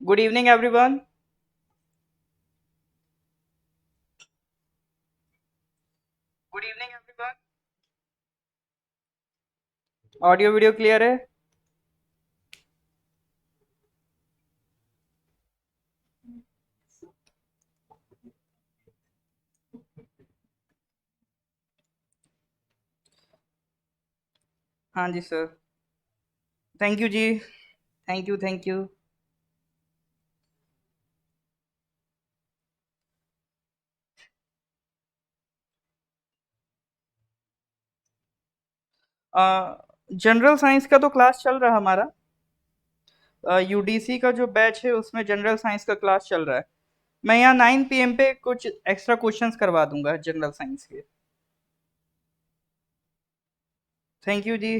Good evening, everyone. Good evening, everyone. Audio video clear है? हाँ जी सर। थैंक यू जी। Thank you, thank you. General science का तो क्लास चल रहा है हमारा। यूडीसी का जो बैच है उसमें जनरल साइंस का क्लास चल रहा है। मैं यहाँ 9 PM पे कुछ एक्स्ट्रा क्वेश्चंस करवा दूंगा जनरल साइंस के। थैंक यू जी।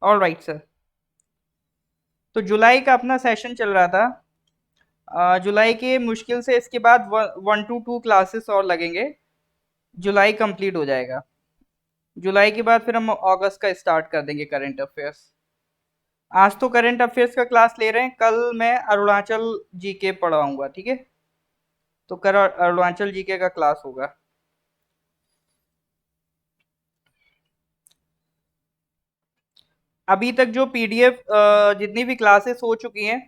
All right sir. तो जुलाई का अपना सेशन चल रहा था। जुलाई के मुश्किल से इसके बाद 1 to 2 क्लासेस और लगेंगे। जुलाई कंप्लीट हो जाएगा। जुलाई के बाद फिर हम अगस्त का स्टार्ट कर देंगे करंट अफेयर्स। आज तो करंट अफेयर्स का क्लास ले रहे हैं, कल मैं अरुणाचल जीके पढ़ाऊंगा, ठीक है? तो कल अरुणाचल जीके का क्लास होगा। अभी तक जो पीडीएफ जितनी भी क्लासेस हो चुकी हैं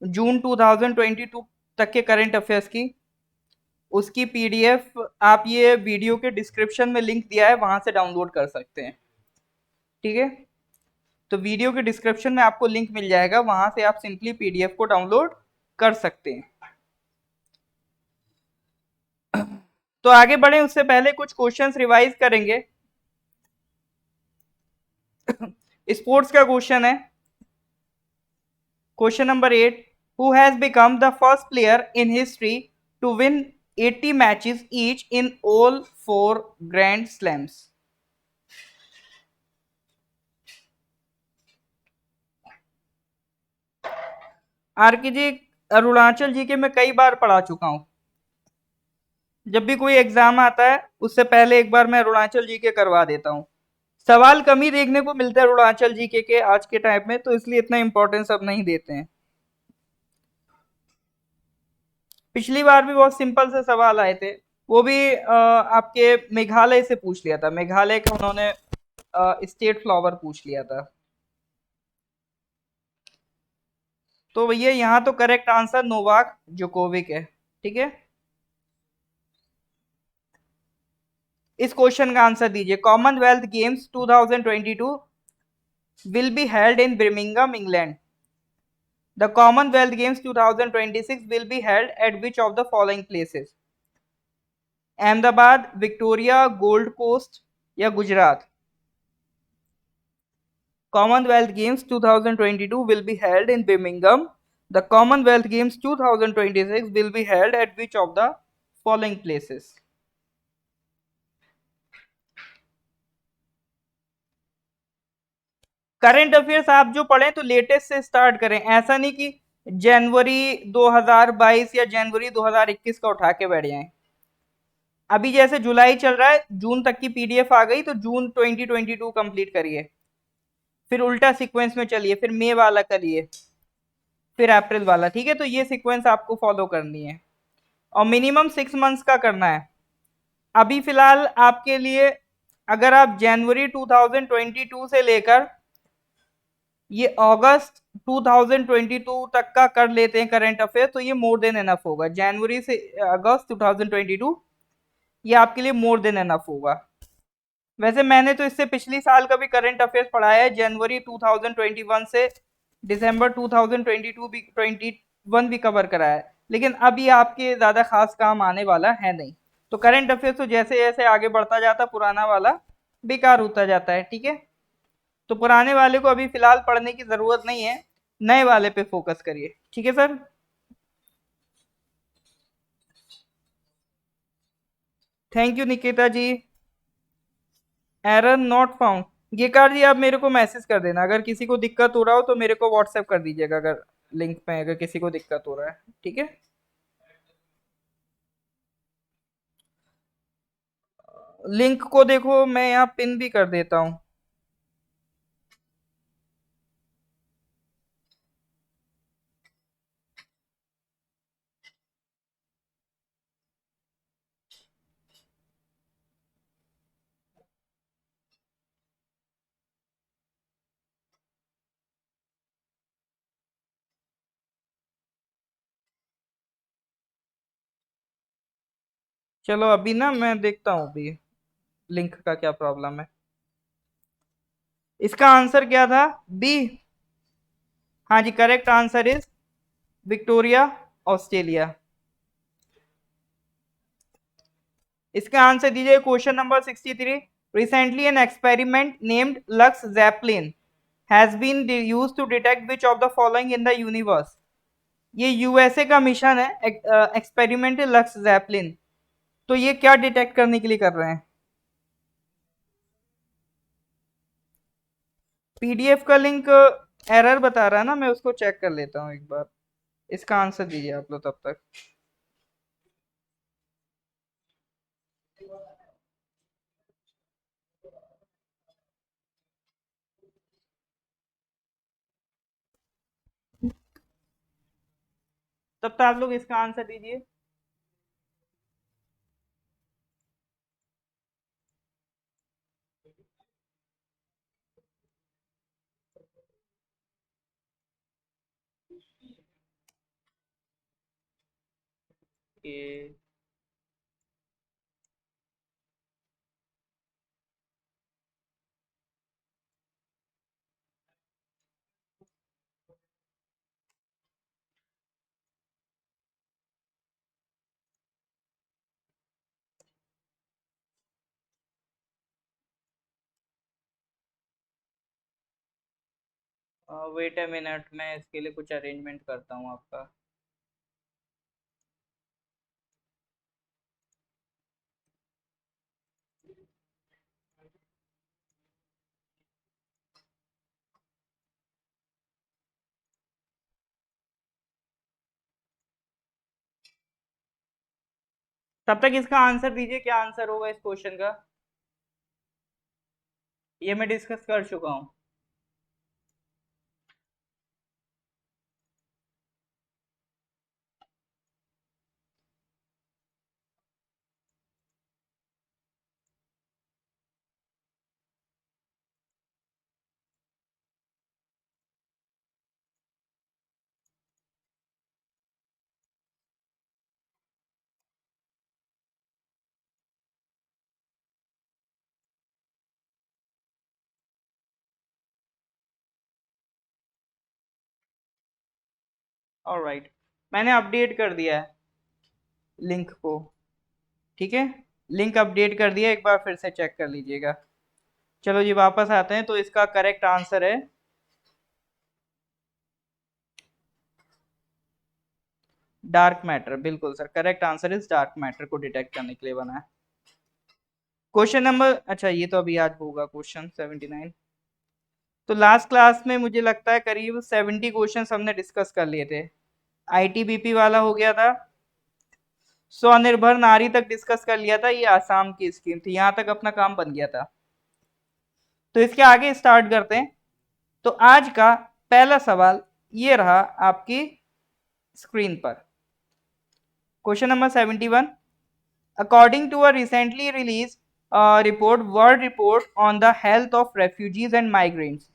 जून 2022 तक के करंट अफेयर्स की, उसकी पीडीएफ आप ये वीडियो के डिस्क्रिप्शन में लिंक दिया है, वहां से डाउनलोड कर सकते हैं, ठीक है? तो वीडियो के डिस्क्रिप्शन में आपको लिंक मिल जाएगा, वहां से आप सिंपली पीडीएफ को डाउनलोड कर सकते हैं। तो आगे बढ़े उससे पहले कुछ क्वेश्चंस रिवाइज करेंगे। स्पोर्ट्स का क्वेश्चन है, question number 8। Who has become the first player in history to win 80 matches each in all 4 grand slams? R K ji, Arunachal जी के मैं कई बार पढ़ा चुका हूं। जब भी कोई एग्जाम आता है उससे पहले एक बार मैं अरुणाचल जी के करवा देता हूँ। सवाल कम ही देखने को मिलता है अरुणाचल जी के आज के टाइम में, तो इसलिए इतना इंपॉर्टेंस अब नहीं देते हैं। पिछली बार भी बहुत सिंपल से सवाल आए थे। वो भी आपके मेघालय से पूछ लिया था, मेघालय का उन्होंने स्टेट फ्लावर पूछ लिया था। तो भैया यहाँ तो करेक्ट आंसर नोवाक जोकोविक है, ठीक है? इस क्वेश्चन का आंसर दीजिए। Commonwealth Games 2022 will be held in Birmingham, England. The Commonwealth Games 2026 will be held at which of the following places? Ahmedabad, Victoria, Gold Coast या Gujarat? Commonwealth Games 2022 will be held in Birmingham. The Commonwealth Games 2026 will be held at which of the following places? Current affairs आप जो पढ़ें तो latest से start करें, ऐसा नहीं कि जनवरी 2022 या जनवरी 2021 का उठा के बैठ जाएं। अभी जैसे जुलाई चल रहा है, जून तक की पीडीएफ आ गई तो जून 2022 कंप्लीट करिए, फिर उल्टा सीक्वेंस में चलिए, फिर मई वाला करिए, फिर अप्रैल वाला, ठीक है? तो ये सीक्वेंस आपको फॉलो करनी है और मिनिमम 6 मंथ्स का करना है। अभी फिलहाल आपके लिए, अगर आप जनवरी 2022 से लेकर ये अगस्त 2022 तक का कर लेते हैं करंट अफेयर, तो ये मोर देन एनफ होगा। जनवरी से अगस्त 2022 ये आपके लिए मोर देन एनफ होगा। वैसे मैंने तो इससे पिछली साल का भी करंट अफेयर्स पढ़ाया है, जनवरी 2021 से दिसंबर 2022 भी 21 भी कवर कराया है, लेकिन अब ये आपके ज्यादा खास काम आने वाला है नहीं। तो करंट अफेयर्स तो जैसे जैसे आगे बढ़ता जाता पुराना वाला बेकार होता जाता है, ठीक है? तो पुराने वाले को अभी फिलहाल पढ़ने की जरूरत नहीं है, नए वाले पे फोकस करिए, ठीक है sir? Thank you Nikita ji. Error not found, ये कर जी, आप मेरे को मैसेज कर देना अगर किसी को दिक्कत हो रहा हो, तो मेरे को व्हाट्सएप कर दीजिएगा अगर लिंक पे अगर किसी को दिक्कत हो रहा है, ठीक है? लिंक को देखो, मैं यहाँ पिन भी कर देता हूँ। चलो अभी ना मैं देखता हूँ अभी लिंक का क्या प्रॉब्लम है। इसका आंसर क्या था? बी। हाँ जी, correct answer is Victoria, Australia. इसका आंसर दीजिए question number 63। Recently an experiment named LUX ZEPLIN has been used to detect which of the following in the universe. ये यूएसए का मिशन है, एक्सपेरिमेंट लक्स जैपलिन। तो ये क्या detect करने के लिए कर रहे हैं? पीडीएफ का लिंक एरर बता रहा है ना, मैं उसको चेक कर लेता हूँ एक बार। इसका आंसर दीजिए आप लोग तब तक आप लोग इसका आंसर दीजिए। ये वेट अ मिनट, मैं इसके लिए कुछ अरेंजमेंट करता हूँ आपका। तब तक इसका आंसर दीजिए, क्या आंसर होगा इस क्वेश्चन का? ये मैं डिस्कस कर चुका हूँ। ऑलराइट, मैंने अपडेट कर दिया है लिंक को। ठीक है, लिंक अपडेट कर दिया, एक बार फिर से चेक कर लीजिएगा। चलो जी वापस आते हैं, तो इसका करेक्ट आंसर है डार्क मैटर। बिल्कुल sir, correct answer is dark matter को डिटेक्ट करने के लिए बना है। क्वेश्चन नंबर, अच्छा ये तो अभी आज होगा क्वेश्चन 79। तो लास्ट क्लास में मुझे लगता है करीब 70 क्वेश्चन हमने डिस्कस कर लिए थे। आईटीबीपी वाला हो गया था, स्वनिर्भर नारी तक डिस्कस कर लिया था, ये आसाम की स्कीम थी, यहां तक अपना काम बन गया था। तो इसके आगे स्टार्ट करते हैं। तो आज का पहला सवाल ये रहा आपकी स्क्रीन पर। Question number 71। According to a recently release report, world report on the health of refugees and migrants.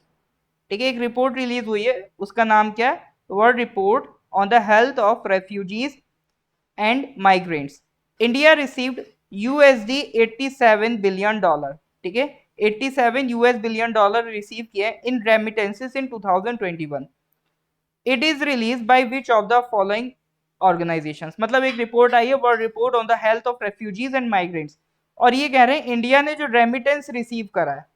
ठीक है, एक रिपोर्ट रिलीज हुई है, उसका नाम क्या है? World report on the health of refugees and migrants. India received USD 87 billion dollar. ठीक है, 87 यूएस बिलियन डॉलर रिसीव किए in remittances in 2021। It is release by which of the following organisations. मतलब एक रिपोर्ट आई है, world report on the health of refugees and migrants, और ये कह रहे हैं इंडिया ने जो रेमिटेंस रिसीव करा है।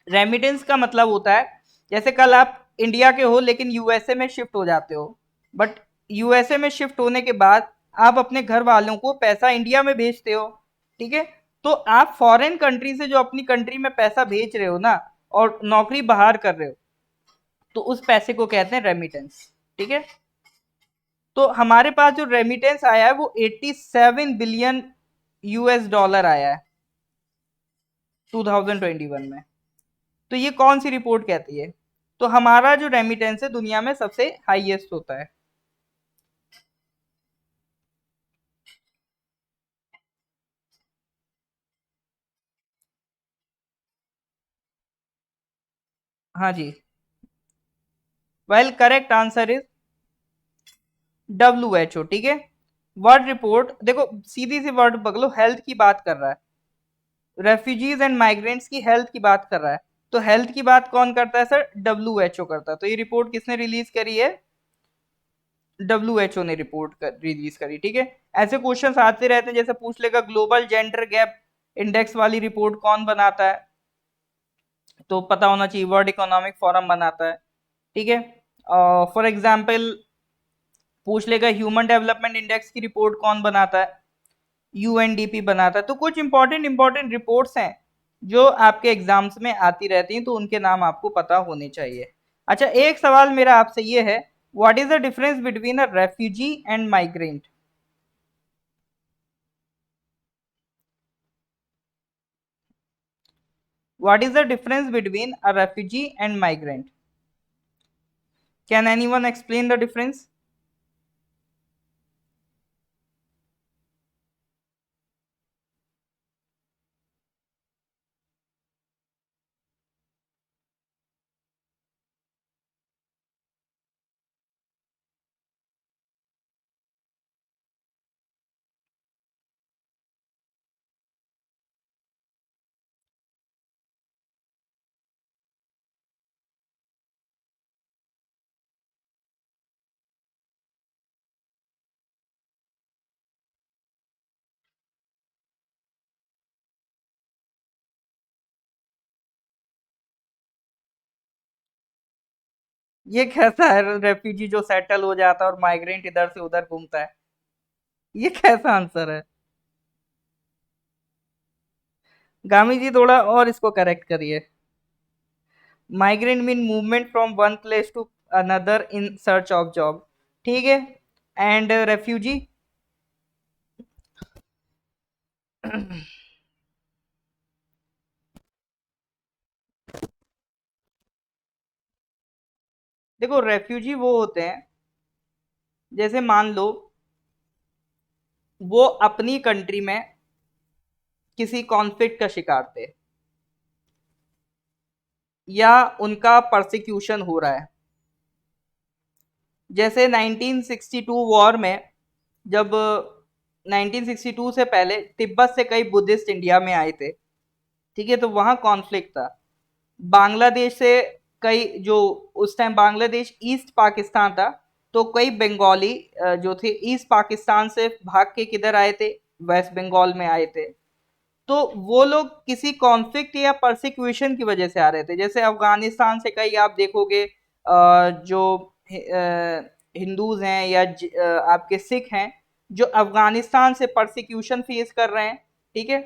रेमिटेंस का मतलब होता है जैसे कल आप इंडिया के हो लेकिन यूएसए में शिफ्ट हो जाते हो, बट यूएसए में शिफ्ट होने के बाद आप अपने घर वालों को पैसा इंडिया में भेजते हो। ठीक है, तो आप फॉरेन कंट्री से जो अपनी कंट्री में पैसा भेज रहे हो ना, और नौकरी बाहर कर रहे हो, तो उस पैसे को कहते हैं रेमिटेंस। ठीक है, तो हमारे पास जो रेमिटेंस आया है वो 87 बिलियन यूएस डॉलर आया है। 2021 में। तो ये कौन सी रिपोर्ट कहती है? तो हमारा जो रेमिटेंस है दुनिया में सबसे हाईएस्ट होता है। हाँ जी। Well correct answer is WHO। ठीक है। वर्ल्ड रिपोर्ट देखो, सीधी सी वर्ड पकड़ो, हेल्थ की बात कर रहा है, रेफ्यूजीज एंड माइग्रेंट्स की हेल्थ की बात कर रहा है। तो हेल्थ की बात कौन करता है सर? WHO करता है। तो ये रिपोर्ट किसने रिलीज करी है? WHO ने रिपोर्ट रिलीज करी। ठीक है। ऐसे क्वेश्चंस आते रहते हैं, जैसे पूछ लेगा ग्लोबल जेंडर गैप इंडेक्स वाली रिपोर्ट कौन बनाता है, तो पता होना चाहिए, वर्ल्ड इकोनॉमिक फोरम बनाता है। ठीक है। फॉर एग्जाम्पल पूछ लेगा ह्यूमन डेवलपमेंट इंडेक्स की रिपोर्ट कौन बनाता है? UNDP बनाता है। तो कुछ इंपॉर्टेंट इंपॉर्टेंट रिपोर्ट्स हैं जो आपके एग्जाम्स में आती रहती हैं, तो उनके नाम आपको पता होने चाहिए। अच्छा, एक सवाल मेरा आपसे ये है, what is the difference between a refugee and migrant? What is the difference between a refugee and migrant? Can anyone explain the difference? ये कैसा है, रेफ्यूजी जो सेटल हो जाता है और माइग्रेंट इधर से उधर घूमता है? ये कैसा आंसर है? गामी जी थोड़ा और इसको करेक्ट करिए। Migrant mean movement from one place to another in search of job. ठीक है। And refugee? देखो, रेफ्यूजी वो होते हैं, जैसे मान लो वो अपनी कंट्री में किसी कॉन्फ्लिक्ट का शिकार थे, या उनका परसिक्यूशन हो रहा है। जैसे 1962 वॉर में, जब 1962 से पहले तिब्बत से कई बुद्धिस्ट इंडिया में आए थे। ठीक है। तो वहां कॉन्फ्लिक्ट था। बांग्लादेश से कई जो, उस टाइम बांग्लादेश ईस्ट पाकिस्तान था, तो कई बंगाली जो थे ईस्ट पाकिस्तान से भाग के किधर आए थे? वेस्ट बंगाल में आए थे। तो वो लोग किसी कॉन्फ्लिक्ट या परसिक्यूशन की वजह से आ रहे थे। जैसे अफगानिस्तान से कई आप देखोगे जो हिंदूज हैं या आपके सिख हैं, जो अफगानिस्तान से परसिक्यूशन फेस कर रहे हैं। ठीक है।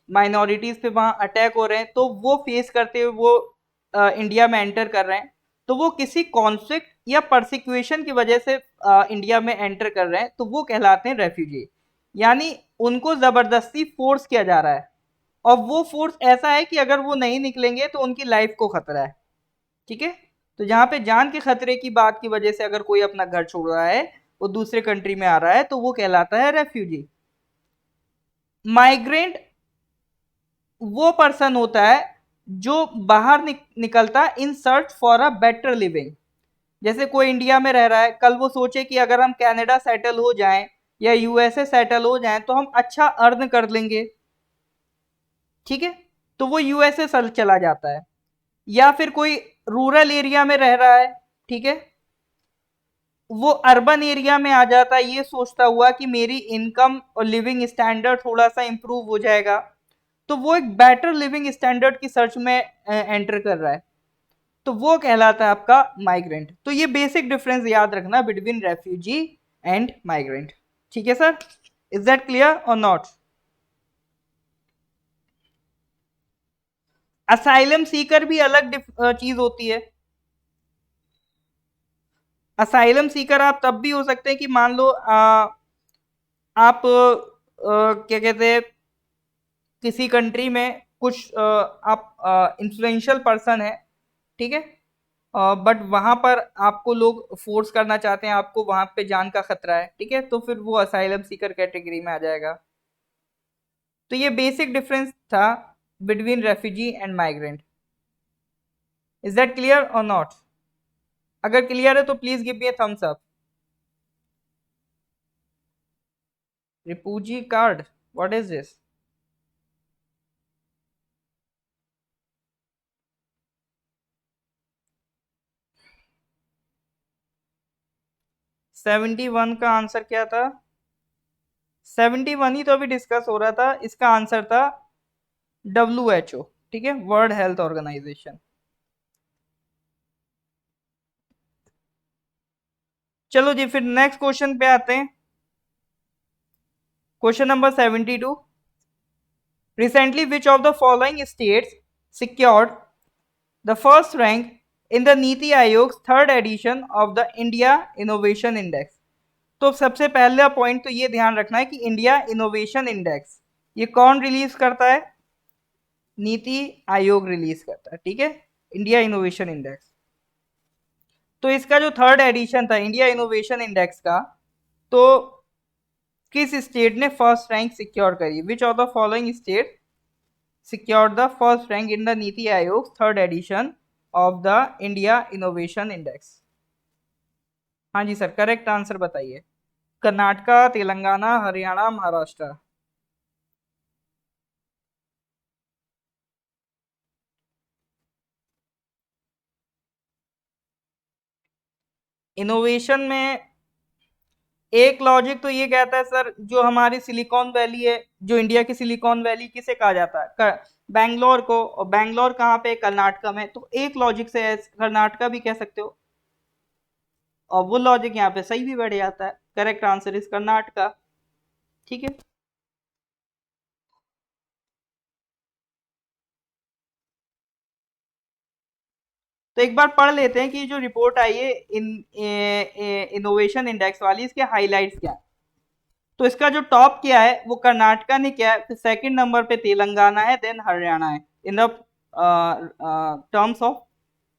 माइनॉरिटीज पे वहां अटैक हो रहे हैं, तो वो फेस करते हुए वो इंडिया में एंटर कर रहे हैं। तो वो किसी कॉन्फ्लिक्ट या परसिक्यूशन की वजह से इंडिया में एंटर कर रहे हैं, तो वो कहलाते हैं रेफ्यूजी। यानी उनको जबरदस्ती फोर्स किया जा रहा है, और वो फोर्स ऐसा है कि अगर वो नहीं निकलेंगे तो उनकी लाइफ को खतरा है। ठीक है। तो जहां पे जान के खतरे की बात की वजह से अगर कोई अपना घर छोड़ रहा है, वो दूसरे कंट्री में आ रहा है, तो वो कहलाता है रेफ्यूजी। माइग्रेंट वो पर्सन होता है जो बाहर निकलता है in search for a better living. जैसे कोई इंडिया में रह रहा है, कल वो सोचे कि अगर हम कनाडा सेटल हो जाएं या USA सेटल हो जाएं तो हम अच्छा अर्न कर लेंगे। ठीक है। तो वो USA चला जाता है। या फिर कोई रूरल एरिया में रह रहा है, ठीक है, वो अर्बन एरिया में आ जाता है ये सोचता हुआ कि मेरी इनकम और लिविंग स्टैंडर्ड थोड़ा सा इंप्रूव हो जाएगा, तो वो एक बेटर लिविंग स्टैंडर्ड की सर्च में एंटर कर रहा है, तो वो कहलाता है आपका माइग्रेंट। तो ये बेसिक डिफरेंस याद रखना बिटवीन रेफ्यूजी एंड माइग्रेंट। ठीक है सर, इज दैट क्लियर और नॉट? असाइलम सीकर भी अलग चीज होती है। असाइलम सीकर आप तब भी हो सकते हैं कि मान लो आप क्या कहते हैं, किसी कंट्री में कुछ आप इन्फ्लुएंशियल पर्सन है, ठीक है, बट वहां पर आपको लोग फोर्स करना चाहते हैं, आपको वहां पे जान का खतरा है, ठीक है, तो फिर वो असाइलम सीकर कैटेगरी में आ जाएगा। तो ये बेसिक डिफरेंस था between refugee and migrant. Is that clear और नॉट? अगर क्लियर है तो please give me a thumbs up. Refugee card, what is this? 71 का आंसर क्या था? 71 ही तो अभी डिस्कस हो रहा था, इसका आंसर था WHO, ठीक है, वर्ल्ड हेल्थ ऑर्गेनाइजेशन। चलो जी, फिर नेक्स्ट क्वेश्चन पे आते हैं। Question number 72। Recently, which of the following states secured the first rank in the नीति आयोग's third edition of the India Innovation Index? तो सबसे पहला पॉइंट तो ये ध्यान रखना है कि इंडिया इनोवेशन इंडेक्स ये कौन रिलीज करता है? नीति आयोग रिलीज करता है, ठीक है, इंडिया इनोवेशन इंडेक्स। तो इसका जो थर्ड एडिशन था इंडिया इनोवेशन इंडेक्स का, तो किस स्टेट ने फर्स्ट रैंक सिक्योर करी? विच of the following state secured the first rank in the NITI Aayog third edition of the India Innovation Index? हाँ जी सर, करेक्ट आंसर बताइए। कर्नाटका, तेलंगाना, हरियाणा, महाराष्ट्र। इनोवेशन में एक लॉजिक तो ये कहता है सर, जो हमारी सिलिकॉन वैली है, जो इंडिया की सिलिकॉन वैली किसे कहा जाता है? बैंगलोर को। और बैंगलोर कहाँ पे? कर्नाटका में। तो एक लॉजिक से कर्नाटका भी कह सकते हो, और वो लॉजिक यहाँ पे सही भी बैठ जाता है। करेक्ट आंसर इज कर्नाटका, ठीक है। तो एक बार पढ़ लेते हैं कि जो रिपोर्ट आई है इनोवेशन इंडेक्स वाली, इसके हाइलाइट्स क्या है। तो इसका जो टॉप किया है वो कर्नाटका ने किया है, फिर सेकंड नंबर पे तेलंगाना है, देन हरियाणा है in the terms of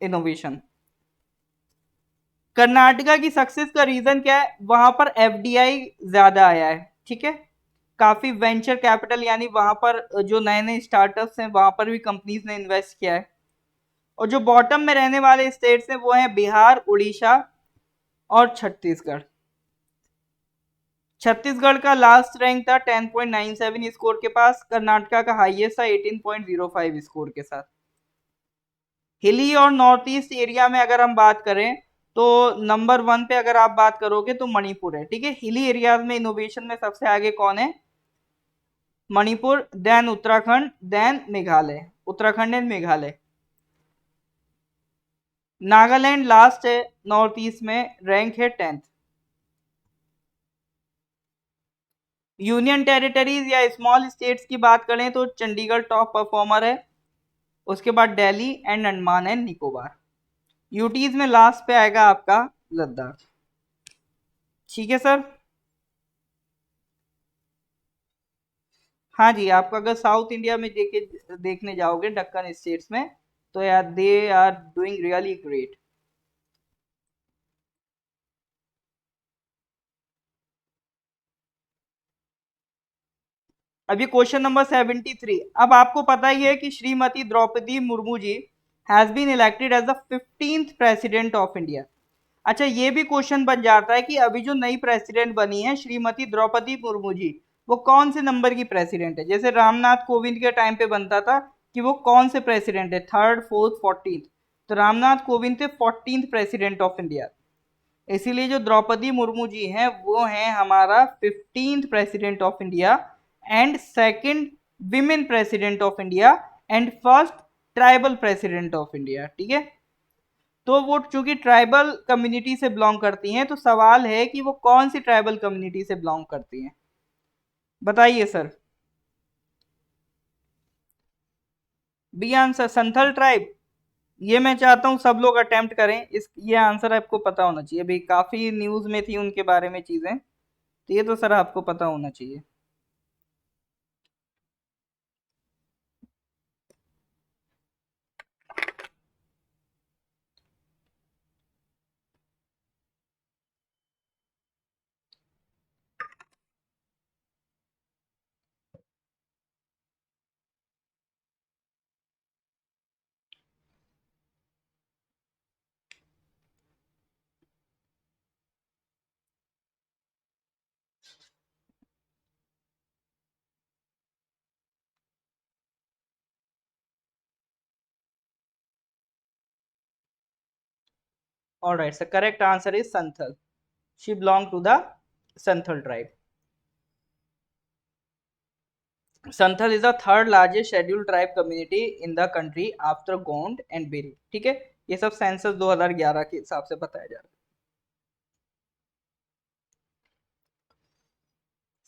innovation. Karnataka की सक्सेस का रीजन क्या है? वहां पर एफडीआई ज्यादा आया है, ठीक है, काफी वेंचर कैपिटल, यानी वहां पर जो नए नए स्टार्टअप्स हैं वहां पर भी कंपनीज ने इन्वेस्ट किया है। और जो बॉटम में रहने वाले स्टेट्स हैं वो हैं बिहार, उड़ीसा और छत्तीसगढ़। छत्तीसगढ़ का लास्ट रैंक था 10.97 स्कोर के पास, कर्नाटका का हाईएस्ट था 18.05 स्कोर के साथ। हिली और नॉर्थ ईस्ट एरिया में अगर हम बात करें तो नंबर 1 पे अगर आप बात करोगे तो मणिपुर है, ठीक है। हिली एरियाज में इनोवेशन में सबसे आगे कौन है? Manipur, then Uttarakhand, then Meghalaya. Uttarakhand and Meghalaya. Nagaland last है नॉर्थ ईस्ट में, रैंक है 10th। यूनियन टेरिटरीज या स्मॉल स्टेट्स की बात करें तो चंडीगढ़ टॉप परफॉर्मर है, उसके बाद Delhi and Andaman and Nicobar. UTs में लास्ट पे आएगा आपका लद्दाख, ठीक है सर। हाँ जी, आपको अगर साउथ इंडिया में देखने जाओगे दक्कन स्टेट्स में, तो यार they are doing really great. अभी क्वेश्चन नंबर 73। अब आपको पता ही है कि Shrimati Draupadi Murmu ji has been elected as the 15th president of India. अच्छा, ये भी क्वेश्चन बन जाता है कि अभी जो नई प्रेसिडेंट बनी है श्रीमती द्रौपदी मुर्मू जी, वो कौन से नंबर की प्रेसिडेंट है? जैसे रामनाथ कोविंद के टाइम पे बनता था कि वो कौन से प्रेसिडेंट है, थर्ड, फोर्थ, 14th। तो रामनाथ कोविंद थे 14th प्रेसिडेंट ऑफ इंडिया, इसीलिए जो द्रौपदी मुर्मू जी हैं वो हैं हमारा 15th president of India and second women president of India and first tribal president of India, ठीक है। तो वो चूंकि ट्राइबल कम्युनिटी से बिलोंग करती हैं, तो सवाल है कि वो कौन सी ट्राइबल कम्युनिटी से बिलोंग करती हैं, बताइए sir. B answer Santhal tribe. ये मैं चाहता हूँ सब लोग अटेम्प्ट करें, इस ये आंसर आपको पता होना चाहिए, अभी काफी न्यूज में थी उनके बारे में चीजें, तो ये तो सर आपको पता होना चाहिए। All right, so correct answer is Santhal. She belonged to the Santhal tribe. Santhal is the third largest scheduled tribe community in the country after Gond and Biri. ठीक है, ये सब सेंसस 2011 के हिसाब से बताया जा रहा है.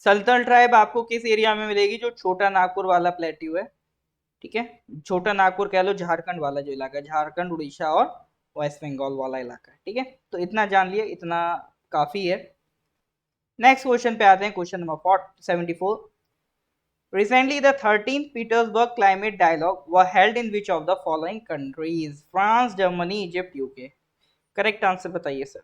संथल ट्राइब आपको किस एरिया में मिलेगी? जो छोटा नागपुर वाला प्लेट्यू है, ठीक है, छोटा नागपुर कह लो, झारखंड वाला जो इलाका है, झारखंड, उड़ीसा और वेस्ट बंगाल वाला इलाका है. ठीक है, तो इतना जान लिया, इतना काफी है. नेक्स्ट क्वेश्चन पे आते हैं, question number 74. Recently, the 13th Petersburg Climate Dialogue were held in which of the following countries? France, Germany, Egypt, UK. Correct answer बताइए सर.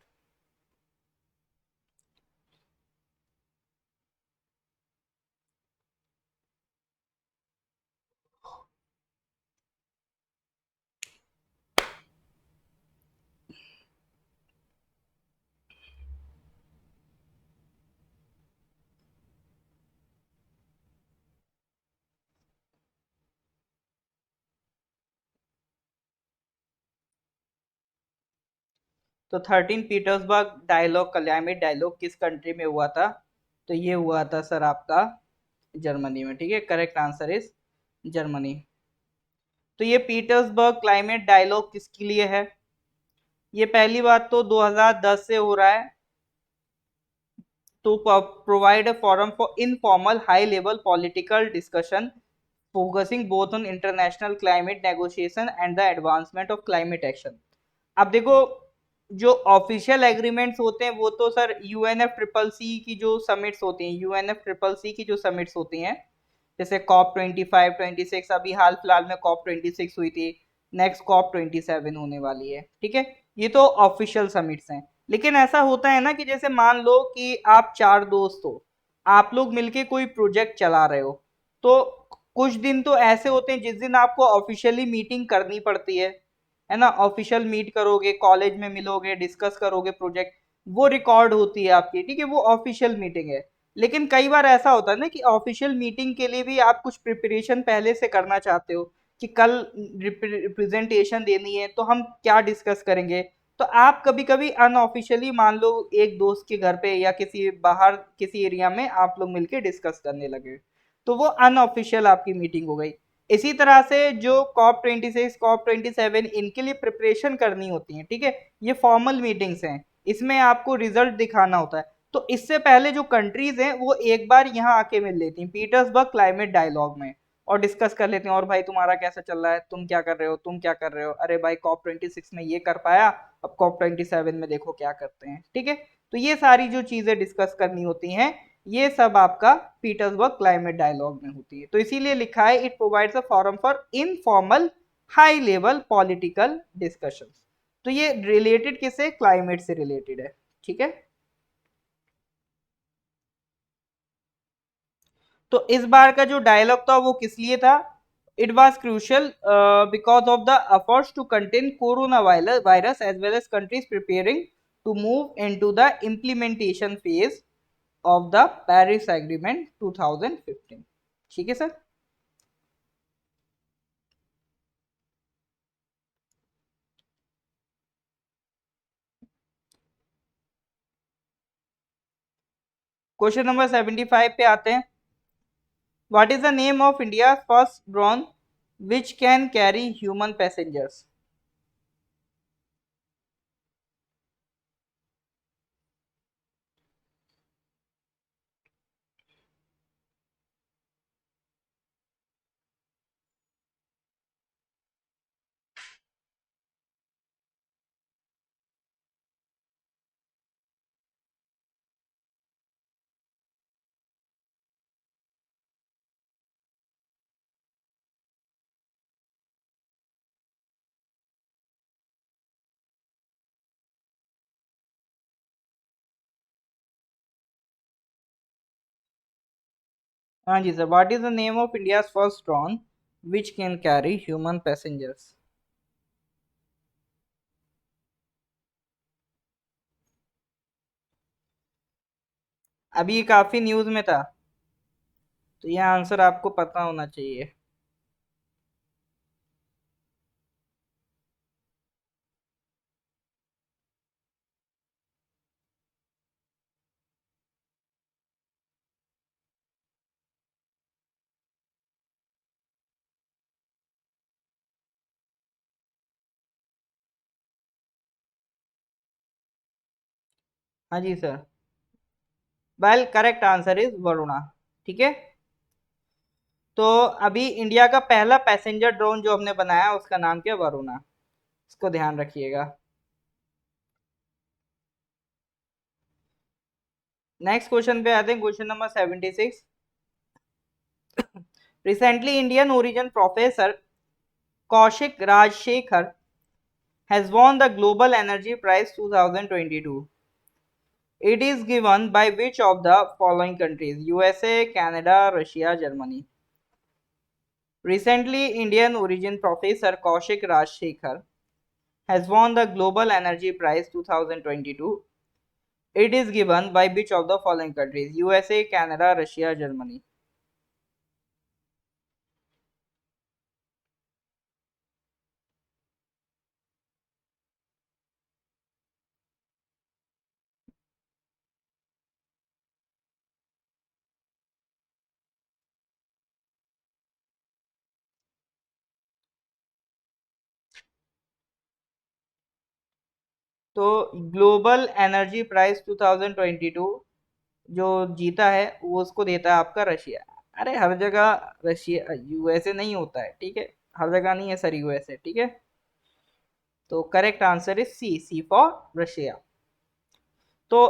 तो 13 पीटर्सबर्ग डायलॉग, क्लाइमेट डायलॉग किस कंट्री में हुआ था? तो ये हुआ था सर आपका जर्मनी में. ठीक है, करेक्ट आंसर इज जर्मनी. तो ये पीटर्सबर्ग क्लाइमेट डायलॉग किसके लिए है? ये पहली बात तो 2010 से हो रहा है, to provide a forum for informal high level political discussion focusing both on international climate negotiation and the advancement of climate action. अब देखो, जो ऑफिशियल एग्रीमेंट्स होते हैं वो तो सर यूएनएफ ट्रिपल सी की जो समिट्स होती हैं, यूएनएफ ट्रिपल सी की जो समिट्स होती हैं, जैसे कॉप 25, 26, अभी हाल फिलहाल में कॉप 26 हुई थी, नेक्स्ट कॉप 27 होने वाली है. ठीक है, ये तो ऑफिशियल समिट्स हैं. लेकिन ऐसा होता है ना कि जैसे मान लो कि आप चार दोस्त हो, आप लोग मिलके कोई प्रोजेक्ट चला रहे हो, तो कुछ दिन तो ऐसे होते हैं जिस दिन आपको ऑफिशियली मीटिंग करनी पड़ती है ना, ऑफिशियल मीट करोगे, कॉलेज में मिलोगे, डिस्कस करोगे प्रोजेक्ट, वो रिकॉर्ड होती है आपकी. ठीक है, वो ऑफिशियल मीटिंग है. लेकिन कई बार ऐसा होता है ना कि ऑफिशियल मीटिंग के लिए भी आप कुछ प्रिपरेशन पहले से करना चाहते हो कि कल रिप्रेजेंटेशन देनी है तो हम क्या डिस्कस करेंगे. तो आप कभी कभी अनऑफिशियली मान लो एक दोस्त के घर पे या किसी बाहर किसी एरिया में आप लोग मिलके डिस्कस करने लगे, तो वो अनऑफिशियल आपकी मीटिंग हो गई. इसी तरह से जो कॉप 26, कॉप 27, इनके लिए प्रिपरेशन करनी होती है. ठीक है, ये फॉर्मल मीटिंग्स हैं, इसमें आपको रिजल्ट दिखाना होता है. तो इससे पहले जो कंट्रीज हैं वो एक बार यहाँ आके मिल लेती हैं पीटर्सबर्ग क्लाइमेट डायलॉग में, और डिस्कस कर लेते हैं, और भाई तुम्हारा कैसा चल रहा है, तुम क्या कर रहे हो, तुम क्या कर रहे हो, अरे भाई कॉप 26 में ये कर पाया, अब कॉप 27 में देखो क्या करते हैं. ठीक है, तो ये सारी जो चीजें डिस्कस करनी होती हैं, ये सब आपका पीटर्सबर्ग क्लाइमेट डायलॉग में होती है. तो इसीलिए लिखा है it provides a forum for informal high level political discussion. तो ये रिलेटेड किससे? क्लाइमेट से रिलेटेड है. ठीक है, तो इस बार का जो डायलॉग था वो किस लिए था? It was crucial because of the efforts to contain corona virus as well as countries preparing to move into the implementation phase of the Paris agreement 2015. ठीक है सर. क्वेश्चन नंबर 75 पे आते हैं. What is the name of India first drone which can carry human passengers? हाँ जी sir, what is the name of India first drone which can carry human passengers? अभी ये काफी न्यूज में था, तो यह आंसर आपको पता होना चाहिए. हाँ जी sir. Well, correct answer is Varuna. ठीक है। तो अभी इंडिया का पहला पैसेंजर ड्रोन जो हमने बनाया उसका नाम क्या है? वरुणा। इसको ध्यान रखिएगा। नेक्स्ट क्वेश्चन पे आते हैं, question number 76। Recently Indian origin professor Kaushik Rajashekhar has won the Global Energy Prize 2022. It is given by which of the following countries? USA, Canada, Russia, Germany. Recently, Indian origin professor Kaushik Rajshekhar has won the Global Energy Prize 2022. It is given by which of the following countries? USA, Canada, Russia, Germany. तो global energy prize 2022 जो जीता है वो उसको देता है आपका Russia. अरे हर जगह रशिया यूएसए नहीं होता है, ठीक है। हर जगह नहीं है सर यूएसए, ठीक है। तो correct answer is C, C for Russia. तो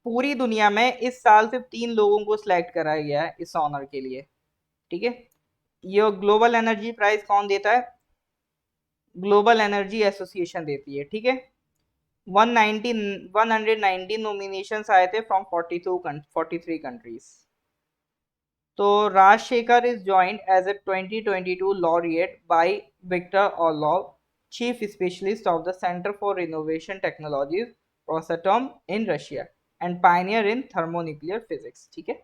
पूरी दुनिया में इस साल सिर्फ 3 लोगों को सिलेक्ट कराया गया है इस ऑनर के लिए, ठीक है। ये ग्लोबल एनर्जी प्राइज कौन देता है? ग्लोबल एनर्जी एसोसिएशन देती है, ठीक है। 119 नॉमिनेशंस आए थे फ्रॉम 43 कंट्रीज। तो Rajashekhar is joined as a 2022 laureate by Victor Orlov, chief specialist of the centre for innovation technologies Rosatom in Russia and pioneer in thermonuclear physics, ठीक है।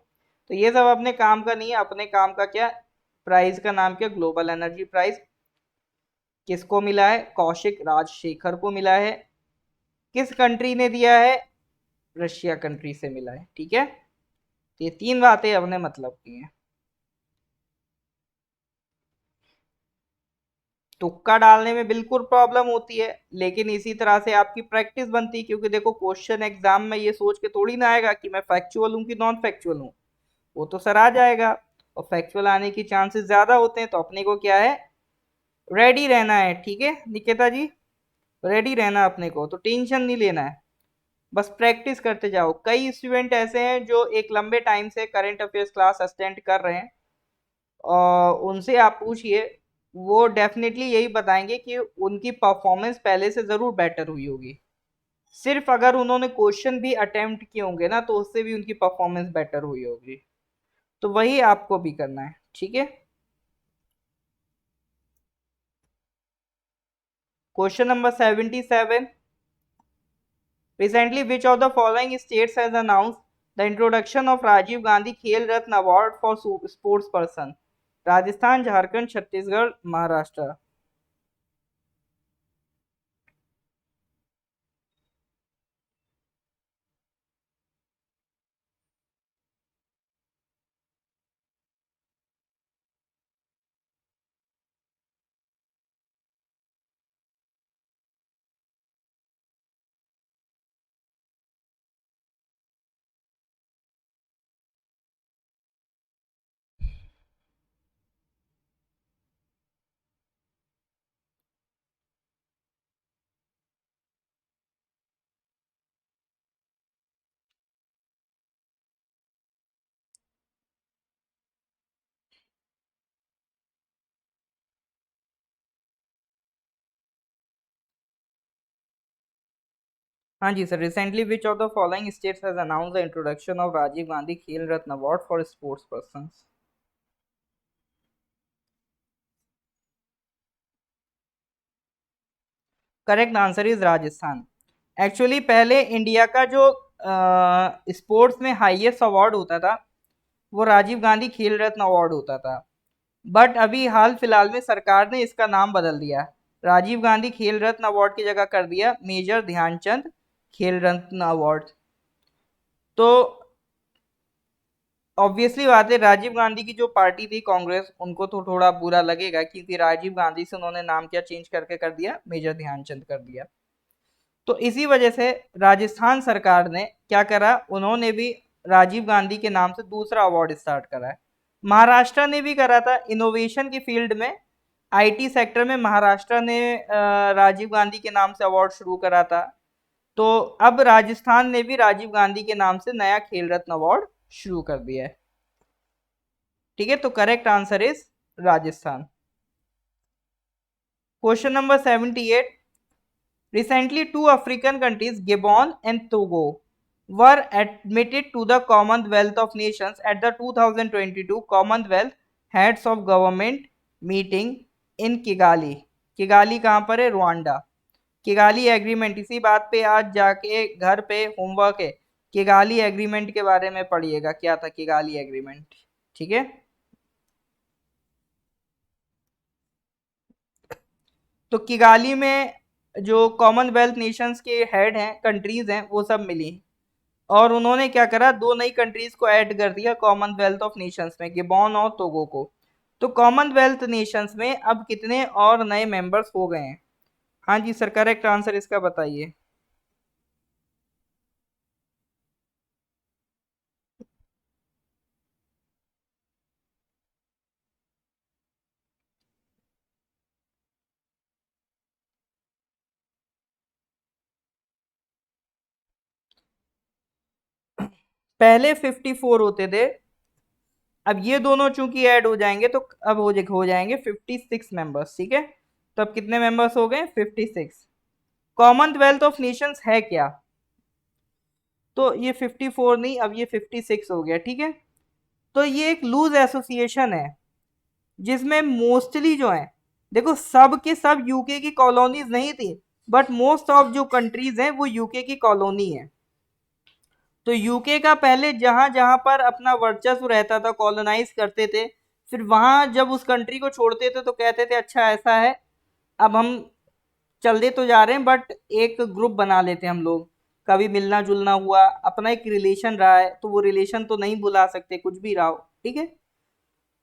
तो ये सब अपने काम का नहीं है, अपने काम का क्या? प्राइज का नाम क्या? Global energy prize. किसको मिला है? कौशिक राजशेखर को मिला है। किस कंट्री ने दिया है? रशिया कंट्री से मिला है, ठीक है। तो ये 3 बातें अपने मतलब की हैं। तुक्का डालने में बिल्कुल प्रॉब्लम होती है, लेकिन इसी तरह से आपकी प्रैक्टिस बनती है, क्योंकि देखो क्वेश्चन एग्जाम में ये सोच के थोड़ी ना आएगा कि मैं फैक्चुअल हूँ कि नॉन फैक्चुअल हूँ। वो तो सर आ जाएगा, और फैक्चुअल आने की चांसेस ज्यादा होते हैं। तो अपने को क्या है? रेडी रहना है, ठीक है निकेता जी। रेडी रहना अपने को, तो टेंशन नहीं लेना है। बस प्रैक्टिस करते जाओ। कई स्टूडेंट ऐसे हैं जो एक लंबे टाइम से करंट अफेयर्स क्लास अटेंड कर रहे हैं, और उनसे आप पूछिए, वो डेफिनेटली यही बताएंगे कि उनकी परफॉर्मेंस पहले से जरूर बेटर हुई होगी। सिर्फ अगर उन्होंने क्वेश्चन भी अटेम्प्ट किए होंगे ना, तो उससे भी उनकी परफॉर्मेंस बेटर हुई होगी। तो वही आपको भी करना है, ठीक है। Question number 77। Recently, which of the following states has announced the introduction of Rajiv Gandhi Khel Ratna Award for sports person? Rajasthan, Jharkhand, Chhattisgarh, Maharashtra. हाँ जी sir. Recently which of the following states has announce the introduction of Rajiv Gandhi Khel Ratna award for sports person? Correct answer is Rajasthan. Actually पहले India का जो sports में highest award होता था वो Rajiv Gandhi Khel Ratna award होता था। बट अभी हाल फिलहाल में सरकार ने इसका नाम बदल दिया। राजीव गांधी खेल रत्न अवार्ड की जगह कर दिया मेजर ध्यानचंद खेल रत्न अवार्ड। तो ऑब्वियसली बात है, राजीव गांधी की जो पार्टी थी कांग्रेस, उनको तो थोड़ा बुरा लगेगा, क्योंकि राजीव गांधी से उन्होंने नाम क्या चेंज करके कर दिया? मेजर ध्यानचंद कर दिया। तो इसी वजह से राजस्थान सरकार ने क्या करा, उन्होंने भी राजीव गांधी के नाम से दूसरा अवार्ड स्टार्ट करा है। महाराष्ट्र ने भी करा था इनोवेशन की फील्ड में, आईटी सेक्टर में महाराष्ट्र ने राजीव गांधी के नाम से अवार्ड शुरू करा था। तो अब राजस्थान ने भी राजीव गांधी के नाम से नया खेल रत्न अवार्ड शुरू कर दिया है। ठीक है, तो correct answer is Rajasthan. Question number 78। Recently, two African countries, Gabon and Togo, were admitted to the Commonwealth of Nations at the 2022 Commonwealth Heads of Government meeting in Kigali. Kigali कहाँ पर है? रुआंडा। किगाली एग्रीमेंट, इसी बात पे आज जाके घर पे होमवर्क है, किगाली एग्रीमेंट के बारे में पढ़िएगा, क्या था किगाली एग्रीमेंट। ठीक है, तो किगाली में जो कॉमनवेल्थ नेशंस के हेड हैं, कंट्रीज हैं, वो सब मिली और उन्होंने क्या करा, दो नई कंट्रीज को ऐड कर दिया कॉमनवेल्थ ऑफ नेशंस में, गिबॉन और टोगो को। तो कॉमनवेल्थ नेशंस में अब कितने और नए मेंबर्स हो गए हैं? हाँ जी सर, करेक्ट आंसर इसका बताइए। पहले 54 होते थे, अब ये दोनों चूंकि ऐड हो जाएंगे तो अब हो जाएंगे 56 मेंबर्स। ठीक है, तो अब कितने मेंबर्स हो गए? 56। कॉमनवेल्थ ऑफ नेशंस है क्या? तो ये 54 नहीं, अब ये 56 हो गया। ठीक है, तो ये एक लूज एसोसिएशन है जिसमें मोस्टली जो है, देखो सब के सब यूके की कॉलोनीज नहीं थी, बट मोस्ट ऑफ जो कंट्रीज हैं वो यूके की कॉलोनी है। तो यूके का पहले जहां जहां पर अपना वर्चस्व रहता था, कॉलोनाइज करते थे, फिर वहां जब उस कंट्री को छोड़ते थे तो कहते थे अच्छा ऐसा है, अब हम चलते तो जा रहे हैं बट एक ग्रुप बना लेते हैं हम लोग, कभी मिलना जुलना हुआ, अपना एक रिलेशन रहा है तो वो रिलेशन तो नहीं भुला सकते, कुछ भी रहा हो। ठीक है,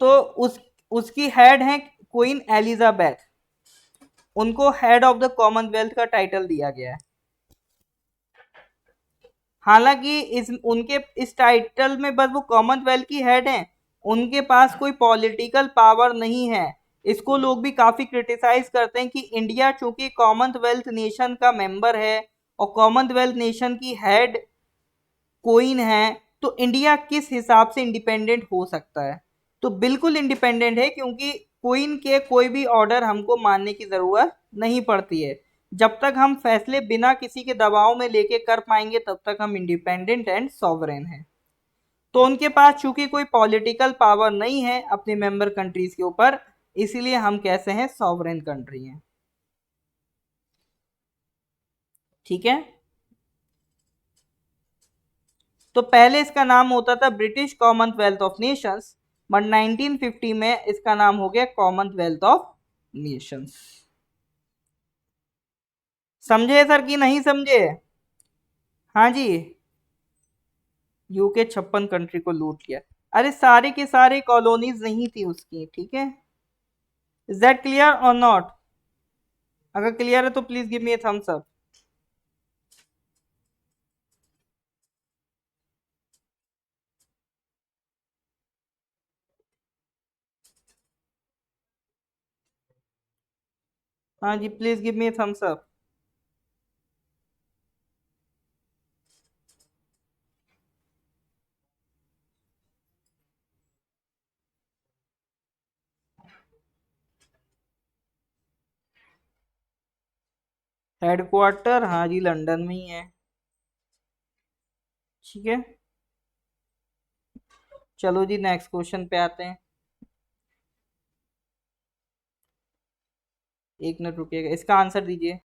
तो उसकी हेड है क्वीन एलिजाबेथ, उनको हेड ऑफ द कॉमनवेल्थ का टाइटल दिया गया है। हालांकि इस उनके इस टाइटल में बस वो कॉमनवेल्थ की हेड हैं, उनके पास कोई पॉलिटिकल पावर नहीं है। इसको लोग भी काफी क्रिटिसाइज करते हैं कि इंडिया चूंकि कॉमनवेल्थ नेशन का मेंबर है और कॉमनवेल्थ नेशन की हेड क्वीन है, तो इंडिया किस हिसाब से इंडिपेंडेंट हो सकता है? तो बिल्कुल इंडिपेंडेंट है, क्योंकि क्वीन के कोई भी ऑर्डर हमको मानने की जरूरत नहीं पड़ती है। जब तक हम फैसले बिना किसी के दबाव में लेके कर पाएंगे तब तक हम इंडिपेंडेंट एंड सॉवरेन हैं। तो उनके पास चूंकि कोई पॉलिटिकल पावर नहीं है अपने मेंबर कंट्रीज के ऊपर, इसीलिए हम कैसे हैं, सॉवरेन कंट्री हैं। ठीक है, तो पहले इसका नाम होता था British Commonwealth of Nations, but 1950 में इसका नाम हो गया कॉमनवेल्थ ऑफ नेशंस। समझे सर कि नहीं समझे? हाँ जी, यूके 56 कंट्री को लूट लिया। अरे सारे के सारे कॉलोनीज नहीं थी उसकी। ठीक है, इज दैट क्लियर और नॉट? अगर क्लियर है तो please give me a thumbs up. हाँ जी, please give me a thumbs up. Headquarter हाँ जी लंदन में ही है। ठीक है, चलो जी नेक्स्ट क्वेश्चन पे आते हैं। एक मिनट रुकिएगा, इसका आंसर दीजिए।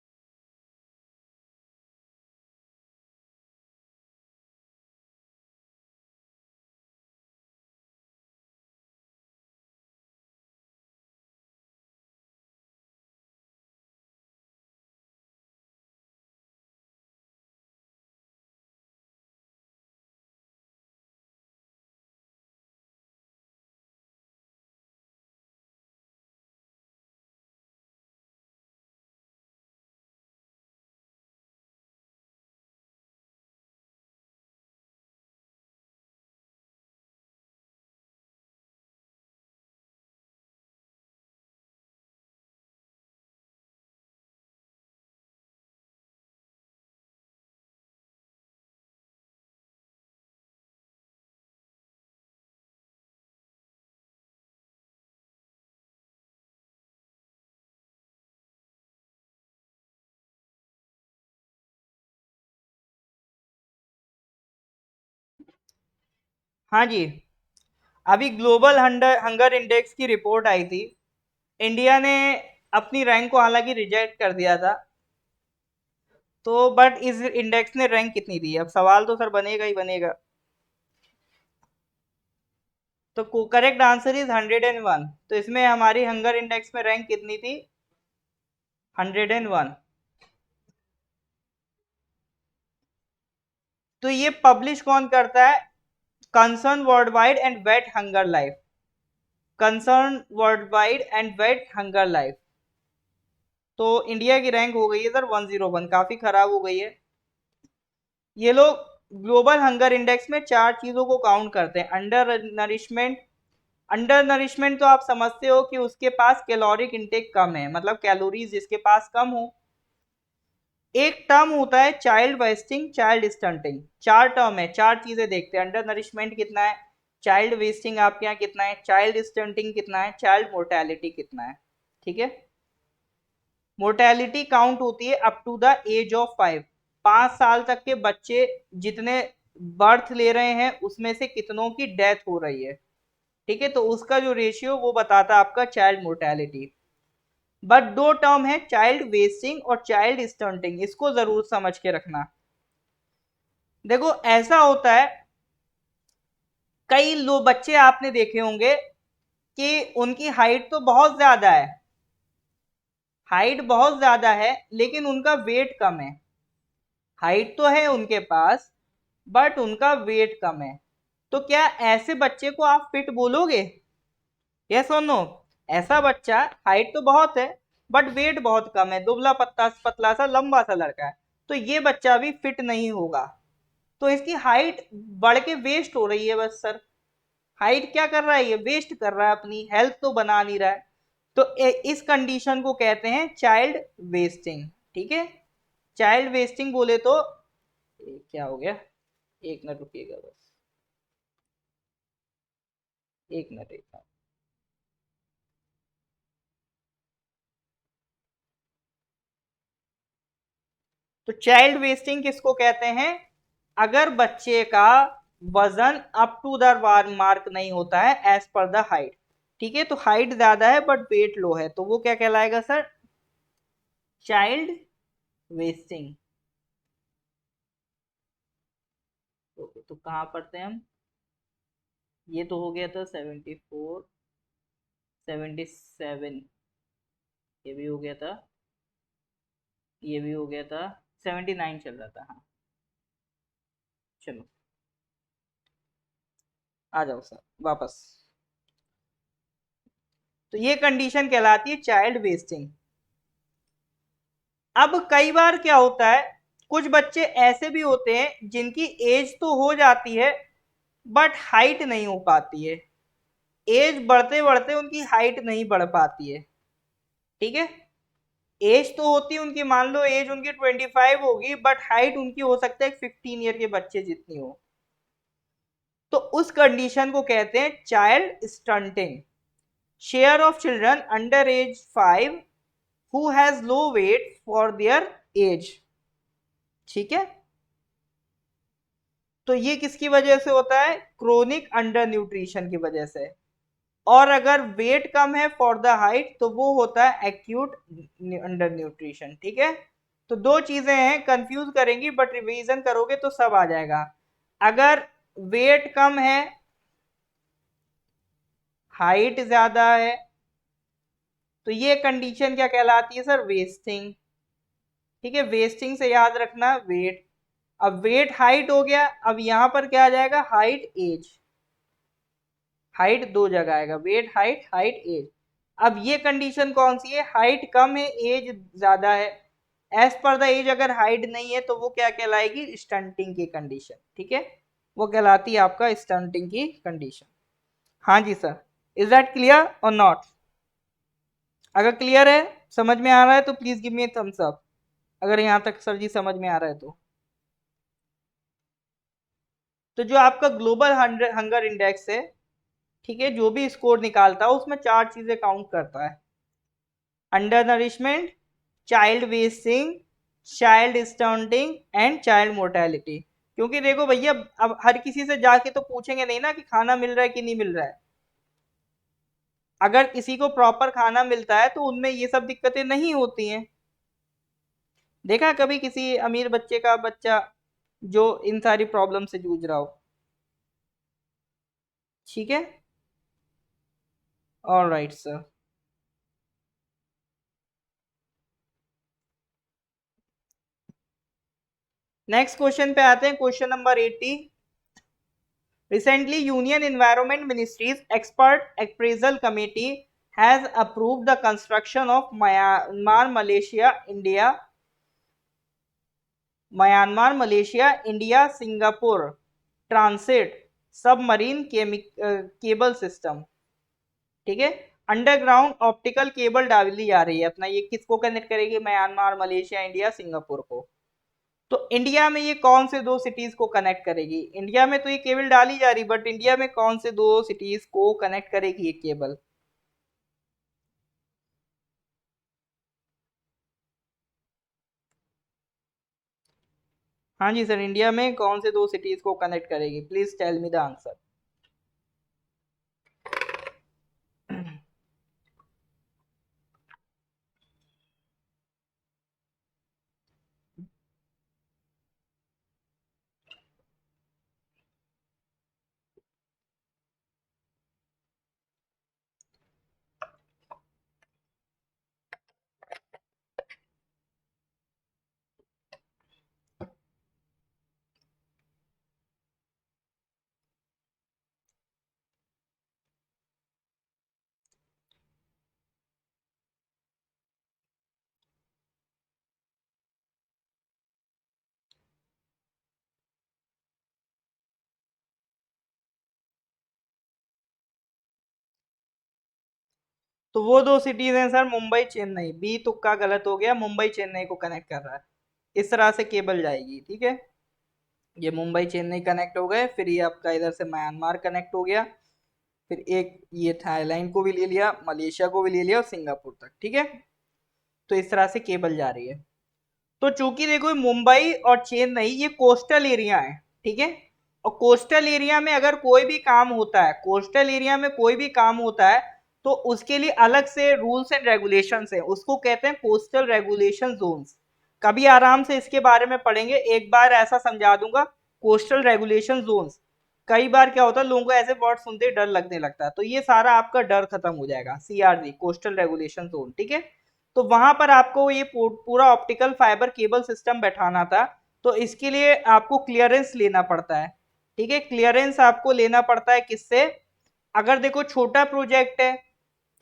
हाँ जी, अभी ग्लोबल हंगर इंडेक्स की रिपोर्ट आई थी। इंडिया ने अपनी रैंक को हालांकि रिजेक्ट कर दिया था, तो बट इस इंडेक्स ने रैंक कितनी दी? अब सवाल तो सर बनेगा ही बनेगा। तो करेक्ट आंसर इज 101। तो इसमें हमारी हंगर इंडेक्स में रैंक कितनी थी? 101। तो ये पब्लिश कौन करता है? Concern World Wide and wet hunger life. Concern World Wide and wet hunger life. तो इंडिया की रैंक हो गई है सर 101, काफी खराब हो गई है। ये लोग ग्लोबल हंगर इंडेक्स में चार चीजों को काउंट करते हैं। अंडर नरिशमेंट तो आप समझते हो कि उसके पास कैलोरिक इंटेक कम है, मतलब कैलोरीज जिसके पास कम हो। एक टर्म होता है चाइल्ड वेस्टिंग, चाइल्ड स्टंटिंग। चार टर्म है, चार चीजें देखते हैं। अंडर नरिशमेंट कितना है, चाइल्ड वेस्टिंग आपके यहाँ कितना है, चाइल्ड स्टंटिंग कितना है, चाइल्ड मोर्टेलिटी कितना है। ठीक है। मोर्टेलिटी काउंट होती है up to the age of 5। 5 साल तक के बच्चे जितने बर्थ ले रहे हैं उसमें से कितनों की डेथ हो रही है। ठीक है, तो उसका जो रेशियो वो बताता है आपका चाइल्ड मोर्टेलिटी। बट दो टर्म है, चाइल्ड वेस्टिंग और चाइल्ड स्टंटिंग, इसको जरूर समझ के रखना। देखो ऐसा होता है, कई लोग बच्चे आपने देखे होंगे कि उनकी हाइट तो बहुत ज्यादा है, हाइट बहुत ज्यादा है, लेकिन उनका वेट कम है। हाइट तो है उनके पास, बट उनका वेट कम है। तो क्या ऐसे बच्चे को आप फिट बोलोगे? यस और नो? ऐसा बच्चा हाइट तो बहुत है बट वेट बहुत कम है, दुबला पत्ता पतला सा लंबा सा लड़का है, तो ये बच्चा भी फिट नहीं होगा। तो इसकी हाइट बढ़ के वेस्ट हो रही है बस सर। हाइट क्या कर रहा है? ये वेस्ट कर रहा है, अपनी हेल्थ तो बना नहीं रहा है। तो इस कंडीशन को कहते हैं चाइल्ड वेस्टिंग। ठीक है, चाइल्ड वेस्टिंग बोले तो क्या हो गया, एक मिनट रुकिएगा बस, एक मिनट एक मिनट। तो चाइल्ड वेस्टिंग किसको कहते हैं? अगर बच्चे का वजन अप टू द मार्क नहीं होता है एज पर द हाइट। ठीक है, तो हाइट ज्यादा है बट वेट लो है, तो वो क्या कहलाएगा सर? Child wasting. तो कहाँ पढ़ते हैं हम? ये तो हो गया था 74, 77, ये भी हो गया था, ये भी हो गया था, 79 चल रहा था। हाँ चलो, आ जाओ सर वापस। तो ये कंडीशन कहलाती है चाइल्ड वेस्टिंग। अब कई बार क्या होता है, कुछ बच्चे ऐसे भी होते हैं जिनकी एज तो हो जाती है बट हाइट नहीं हो पाती है। एज बढ़ते बढ़ते उनकी हाइट नहीं बढ़ पाती है। ठीक है, एज तो होती है उनकी, मान लो एज उनकी 25 होगी बट हाइट उनकी हो सकता है 15 ईयर के बच्चे जितनी हो। तो उस कंडीशन को कहते हैं child stunting. Share of children under age 5 who has low weight for their age. ठीक है, तो ये किसकी वजह से होता है? क्रोनिक अंडर न्यूट्रिशन की वजह से। और अगर वेट कम है फॉर द हाइट तो वो होता है एक्यूट अंडर न्यूट्रिशन। ठीक है, तो दो चीजें हैं, कंफ्यूज करेंगी बट रिवीजन करोगे तो सब आ जाएगा। अगर वेट कम है, हाइट ज्यादा है, तो ये कंडीशन क्या कहलाती है सर? वेस्टिंग। ठीक है, वेस्टिंग से याद रखना वेट। अब वेट हाइट हो गया, अब यहां पर क्या आ जाएगा? Height as. हाइट दो जगह आएगा, वेट हाइट, हाइट एज। अब ये कंडीशन कौन सी है? हाइट कम है, एज ज्यादा है। एज पर द एज अगर हाइट नहीं है तो वो क्या कहलाएगी? स्टंटिंग की कंडीशन। ठीक है, वो कहलाती है आपका स्टंटिंग की कंडीशन। हाँ जी सर, इज दैट क्लियर और नॉट? अगर क्लियर है, समझ में आ रहा है तो please give me thumbs up, अगर यहाँ तक सर जी समझ में आ रहा है तो। तो जो आपका ग्लोबल हंगर इंडेक्स है, ठीक है, जो भी स्कोर निकालता है उसमें चार चीजें काउंट करता है। Under nourishment, child wasting, child stunting and child mortality. क्योंकि देखो भैया, अब हर किसी से जाके तो पूछेंगे नहीं ना कि खाना मिल रहा है कि नहीं मिल रहा है। अगर किसी को प्रॉपर खाना मिलता है तो उनमें ये सब दिक्कतें नहीं होती हैं। देखा है कभी किसी अमीर बच्चे का बच्चा जो इन सारी प्रॉब्लम से जूझ रहा हो? ठीक है। All right sir. Next question पे आते हैं, question number 80। Recently, Union Environment Ministry's Expert Appraisal Committee has approved the construction of Myanmar, Malaysia, India, Singapore transit submarine cable system। ठीक है। अंडरग्राउंड ऑप्टिकल केबल डाली जा रही है अपना, ये किसको कनेक्ट करेगी? म्यांमार, मलेशिया, इंडिया, सिंगापुर को। तो इंडिया में ये कौन से दो सिटीज को कनेक्ट करेगी? इंडिया में तो ये केबल डाली जा रही, बट इंडिया में कौन से दो सिटीज को कनेक्ट करेगी ये केबल? हाँ जी सर, इंडिया में कौन से दो सिटीज को कनेक्ट करेगी? Please tell me the answer. तो वो दो सिटीज हैं सर, मुंबई चेन्नई। बी तुक्का गलत हो गया, मुंबई चेन्नई को कनेक्ट कर रहा है। इस तरह से केबल जाएगी, ठीक है। ये मुंबई चेन्नई कनेक्ट हो गए, फिर ये आपका इधर से म्यांमार कनेक्ट हो गया, फिर एक ये थाईलैंड को भी ले लिया, मलेशिया को भी ले लिया और सिंगापुर तक, ठीक है। तो इस तरह से केबल जा रही है। तो चूंकि देखो मुंबई और चेन्नई ये कोस्टल एरिया है, ठीक है। और कोस्टल एरिया में अगर कोई भी काम होता है, कोस्टल एरिया में कोई भी काम होता है, तो उसके लिए अलग से रूल्स एंड रेगुलेशंस है, उसको कहते हैं कोस्टल रेगुलेशन जोन्स। कभी आराम से इसके बारे में पढ़ेंगे, एक बार ऐसा समझा दूंगा। कोस्टल रेगुलेशन जोन्स, कई बार क्या होता है लोगों को ऐसे वर्ड सुनते ही डर लगने लगता है, तो ये सारा आपका डर खत्म हो जाएगा। सीआरजी, कोस्टल रेगुलेशन जोन, ठीक है। तो वहां पर आपको ये पूरा ऑप्टिकल फाइबर केबल सिस्टम बैठाना था, तो इसके लिए आपको क्लियरेंस लेना पड़ता है, ठीक है। क्लियरेंस आपको लेना पड़ता है किससे? अगर देखो छोटा प्रोजेक्ट है,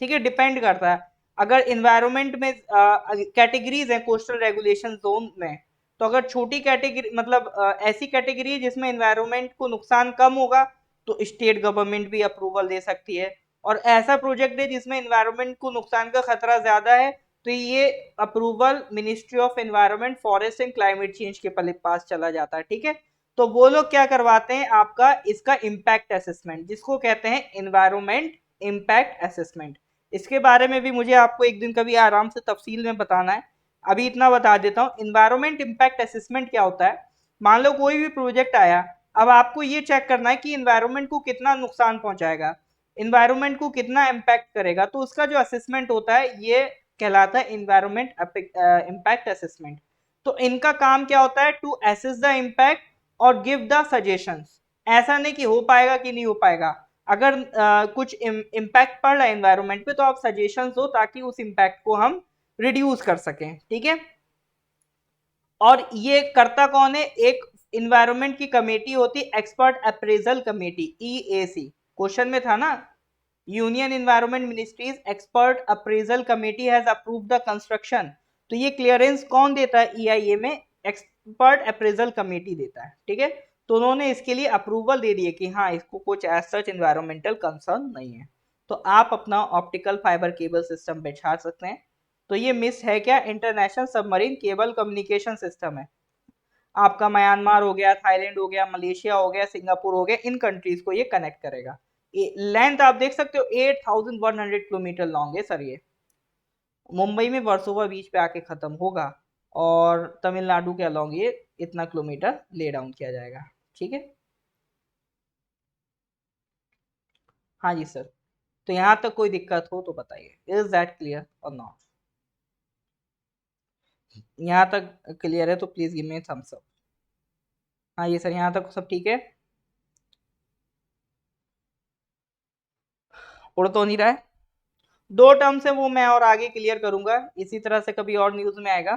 ठीक है, डिपेंड करता है। अगर इन्वायरमेंट में कैटेगरीज है कोस्टल रेगुलेशन जोन में, तो अगर छोटी कैटेगरी मतलब ऐसी कैटेगरी है जिसमें इन्वायरमेंट को नुकसान कम होगा, तो स्टेट गवर्नमेंट भी अप्रूवल दे सकती है। और ऐसा प्रोजेक्ट है जिसमें इन्वायरमेंट को नुकसान का खतरा ज्यादा है, तो ये approval ministry of environment, forest and climate change के पास चला जाता है, ठीक है। तो वो लोग क्या करवाते हैं आपका इसका इम्पैक्ट असेसमेंट, जिसको कहते हैं एनवायरमेंट इम्पैक्ट असेसमेंट। इसके बारे में भी मुझे आपको एक दिन कभी आराम से तफसील में बताना है, अभी इतना बता देता हूँ। इन्वायरमेंट इम्पैक्ट असेसमेंट क्या होता है? मान लो कोई भी प्रोजेक्ट आया, अब आपको ये चेक करना है कि इन्वायरमेंट को कितना नुकसान पहुंचाएगा, इन्वायरमेंट को कितना इम्पैक्ट करेगा, तो उसका जो असेसमेंट होता है ये कहलाता है इन्वायरमेंट इम्पैक्ट असेसमेंट। तो इनका काम क्या होता है? टू एसेस द इम्पैक्ट और गिव द सजेशंस। ऐसा नहीं कि हो पाएगा कि नहीं हो पाएगा, अगर कुछ इम्पैक्ट पड़ रहा है एनवायरनमेंट पे, तो आप सजेशंस दो ताकि उस इम्पैक्ट को हम रिड्यूस कर सकें, ठीक है। और ये करता कौन है? एक इन्वायरमेंट की कमेटी होती, expert appraisal committee, EAC. Question में था ना, union environment ministries expert appraisal committee has approved the construction. तो ये क्लियरेंस कौन देता है ईआईए में? एक्सपर्ट अप्रेजल कमेटी देता है, ठीक है। तो उन्होंने इसके लिए अप्रूवल दे दिए कि हाँ इसको कुछ एज सच एनवायरमेंटल कंसर्न नहीं है, तो आप अपना ऑप्टिकल फाइबर केबल सिस्टम बिछा सकते हैं। तो ये मिस है क्या? International submarine cable communication system है आपका। म्यांमार हो गया, थाईलैंड हो गया, मलेशिया हो गया, सिंगापुर हो गया, इन कंट्रीज को ये कनेक्ट करेगा। लेंथ आप देख सकते हो 8100 किलोमीटर लॉन्ग है सर ये। मुंबई में वर्सोवा बीच पे आके खत्म होगा और तमिलनाडु के अलॉन्ग ये इतना किलोमीटर ले डाउन किया जाएगा। ठीक है, हाँ जी सर। तो यहाँ तक कोई दिक्कत हो तो बताइए, इज दैट क्लियर और नॉट? यहाँ तक क्लियर है तो please give me thumbs up. हाँ जी सर, यहाँ तक सब ठीक है। उड़ तो नहीं रहा है। दो टर्म्स है वो मैं और आगे क्लियर करूंगा, इसी तरह से कभी और न्यूज में आएगा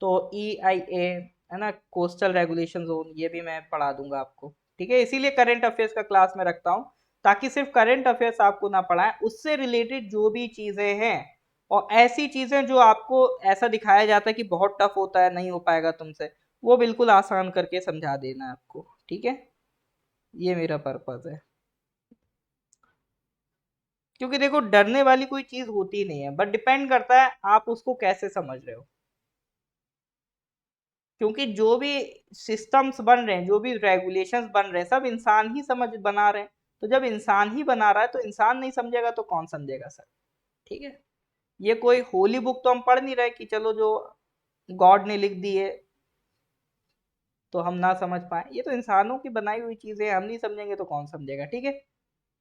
तो EIA है ना, कोस्टल रेगुलेशन जोन, ये भी मैं पढ़ा दूंगा आपको। ठीक है, इसीलिए करंट अफेयर्स का क्लास में रखता हूँ, ताकि सिर्फ करंट अफेयर्स आपको ना पढ़ाएं, उससे रिलेटेड जो भी चीजें हैं और ऐसी चीजें जो आपको ऐसा दिखाया जाता है कि बहुत टफ होता है, नहीं हो पाएगा तुमसे, वो बिल्कुल आसान करके समझा देना है आपको। ठीक है, ये मेरा पर्पज है। क्योंकि देखो, डरने वाली कोई चीज होती नहीं है, बट डिपेंड करता है आप उसको कैसे समझ रहे हो। क्योंकि जो भी सिस्टम्स बन रहे हैं, जो भी रेगुलेशंस बन रहे हैं, सब इंसान ही समझ बना रहे हैं। तो जब इंसान ही बना रहा है तो इंसान नहीं समझेगा तो कौन समझेगा सर? ठीक है, ये कोई होली बुक तो हम पढ़ नहीं रहे कि चलो जो गॉड ने लिख दी है तो हम ना समझ पाए, ये तो इंसानों की बनाई हुई चीजें हैं, हम नहीं समझेंगे तो कौन समझेगा। ठीक है,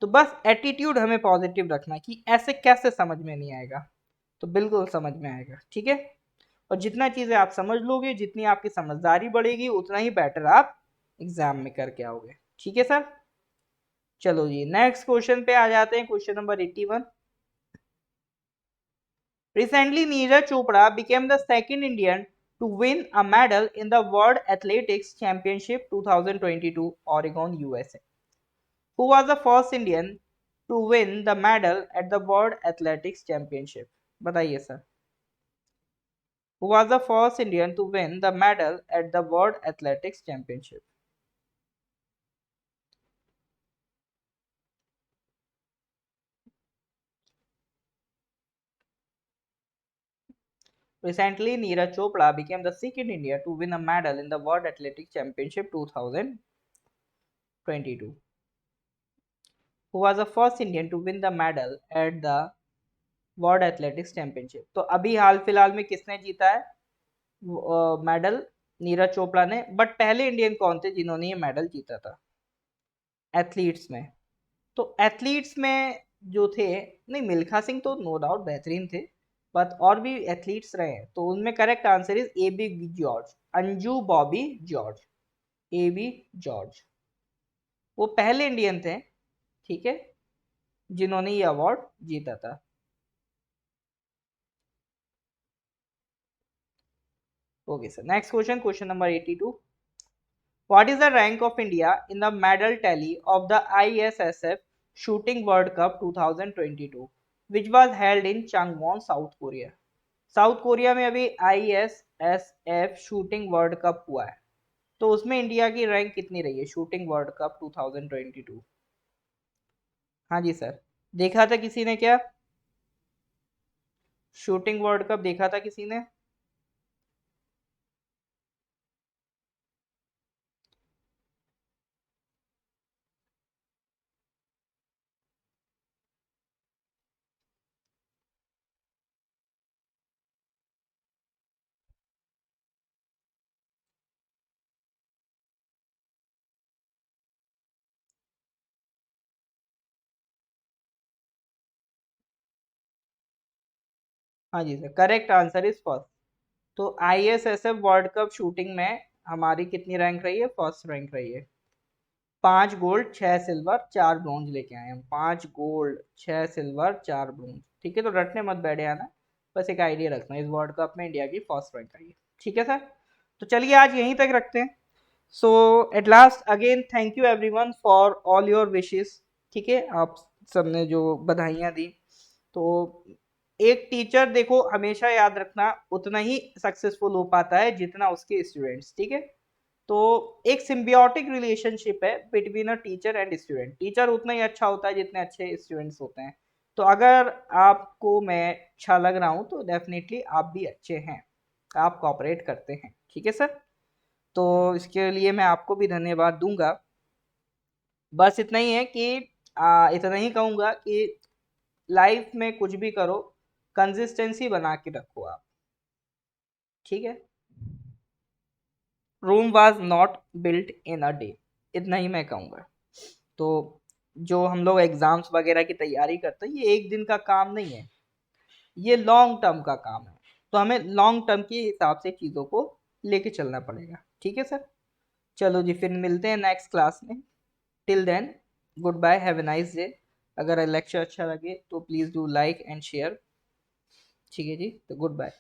तो बस एटीट्यूड हमें पॉजिटिव रखना है कि ऐसे कैसे समझ में नहीं आएगा, तो बिल्कुल समझ में आएगा। ठीक है, और जितना चीजें आप समझ लोगे, जितनी आपकी समझदारी बढ़ेगी, उतना ही बेटर आप एग्जाम में करके आओगे। ठीक है सर, चलो जी नेक्स्ट क्वेश्चन पे आ जाते हैं, question number 81। Recently, Neeraj Chopra became the second Indian to win a medal in the World Athletics Championship 2022, Oregon, USA. Who was the first Indian to win the medal at the World Athletics Championship? बताइए sir, who was the first Indian to win the medal at the World Athletics Championship? Recently, Neeraj Chopra became the second Indian to win a medal in the World Athletics Championship 2022. Who was the first Indian to win the medal at the world athletics championship? तो अभी हाल फिलहाल में किसने जीता है medal? Neeraj Chopra ने। But पहले Indian कौन थे जिन्होंने ये मेडल जीता था एथलीट्स में? तो एथलीट्स में जो थे, नहीं मिल्खा सिंह तो नो डाउट बेहतरीन थे, बट और भी एथलीट्स रहे हैं, तो उनमें correct answer is AB George, Anju Bobby George, AB George. वो पहले इंडियन थे, ठीक है, जिन्होंने ये अवार्ड जीता था। Okay sir, next question, question number 82। What is the rank of India in the medal tally of the ISSF Shooting World Cup 2022, which was held in Changwon, South Korea? South Korea में अभी ISSF shooting world cup हुआ है, तो उसमें India की rank कितनी रही है शूटिंग वर्ल्ड कप 2022? हाँ जी सर, देखा था किसी ने क्या? शूटिंग वर्ल्ड कप देखा था किसी ने? हाँ जी sir, correct answer is first. तो ISSF वर्ल्ड कप शूटिंग में हमारी कितनी रैंक रही है? फर्स्ट रैंक रही है। 5 गोल्ड 6 सिल्वर 4 ब्रॉन्ज लेके आए हम, 5 गोल्ड 6 सिल्वर 4 ब्रॉन्ज। ठीक है, तो रटने मत बैठे आना, बस एक आइडिया रखना, इस वर्ल्ड कप में इंडिया की फर्स्ट रैंक आई है। ठीक है सर, तो चलिए आज यहीं तक रखते हैं। So at last again thank you everyone for all your wishes. ठीक है, आप सबने जो बधाइयाँ दी, तो एक टीचर देखो हमेशा याद रखना उतना ही सक्सेसफुल हो पाता है जितना उसके स्टूडेंट्स। ठीक है, तो एक सिम्बियोटिक रिलेशनशिप है between a teacher and student, teacher उतना ही अच्छा होता है जितने अच्छे स्टूडेंट्स होते हैं। तो अगर आपको मैं अच्छा लग रहा हूँ तो डेफिनेटली आप भी अच्छे हैं, आप कोऑपरेट करते हैं। ठीक है सर, तो इसके लिए मैं आपको भी धन्यवाद दूंगा। बस इतना ही है कि इतना ही कहूंगा कि लाइफ में कुछ भी करो, कंसिस्टेंसी बना के रखो आप। ठीक है, Rome was not built in a day, इतना ही मैं कहूँगा। तो जो हम लोग एग्जाम्स वगैरह की तैयारी करते हैं, ये एक दिन का काम नहीं है, ये लॉन्ग टर्म का काम है। तो हमें लॉन्ग टर्म के हिसाब से चीज़ों को लेके चलना पड़ेगा। ठीक है सर, चलो जी, फिर मिलते हैं नेक्स्ट क्लास में। Till then, good bye, have a nice day. अगर लेक्चर अच्छा लगे तो please do like and share. ठीक है जी, तो गुड बाय।